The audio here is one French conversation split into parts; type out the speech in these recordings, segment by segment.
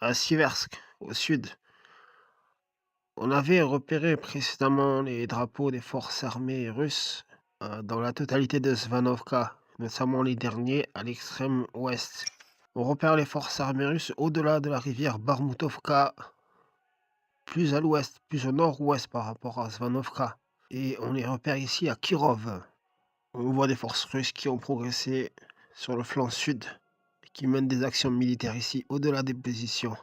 à Siversk, au sud. On avait repéré précédemment les drapeaux des forces armées russes dans la totalité de Svanovka, notamment les derniers à l'extrême ouest. On repère les forces armées russes au-delà de la rivière Barmutovka, plus à l'ouest, plus au nord-ouest par rapport à Svanovka. Et on les repère ici à Kirov. On voit des forces russes qui ont progressé sur le flanc sud et qui mènent des actions militaires ici au-delà des positions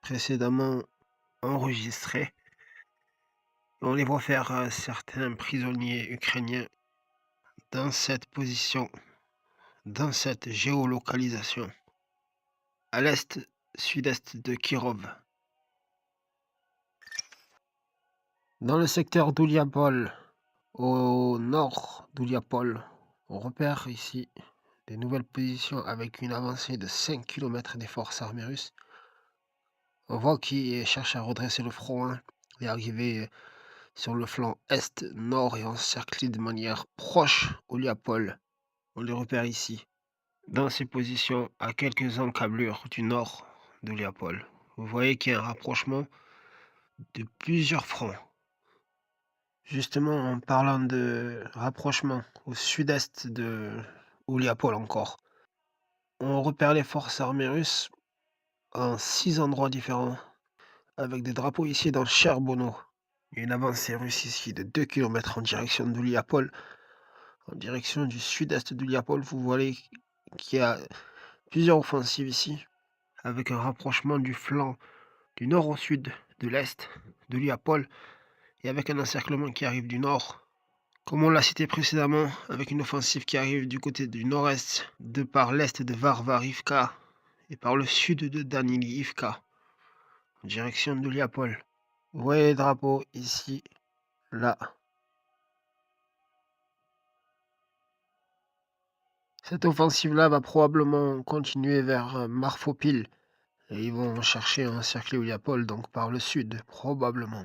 précédemment enregistrées. On les voit faire certains prisonniers ukrainiens dans cette position, dans cette géolocalisation, à l'est, sud-est de Kirov. Dans le secteur d'Ouliapol, au nord d'Ouliapol, on repère ici des nouvelles positions avec une avancée de 5 km des forces armées russes. On voit qu'ils cherchent à redresser le front et arriver sur le flanc est, nord et encercler de manière proche Ouliapol. On les repère ici, dans ces positions à quelques encablures du nord d'Ouliapol. Vous voyez qu'il y a un rapprochement de plusieurs fronts. Justement, en parlant de rapprochement au sud-est de Ouliapol encore, on repère les forces armées russes en 6 endroits différents, avec des drapeaux ici dans Cherbono. Il y a une avancée russe ici de 2 km en direction d'Ouliapol, en direction du sud-est d'Ouliapol. Vous voyez qu'il y a plusieurs offensives ici, avec un rapprochement du flanc du nord au sud, de l'est d'Ouliapol, et avec un encerclement qui arrive du nord. Comme on l'a cité précédemment, avec une offensive qui arrive du côté du nord-est, de par l'est de Varvarivka et par le sud de Danilivka, en direction de Liapol. Vous voyez les drapeaux ici, là. Cette offensive-là va probablement continuer vers Marfopil et ils vont chercher à encercler Liapol, donc par le sud, probablement.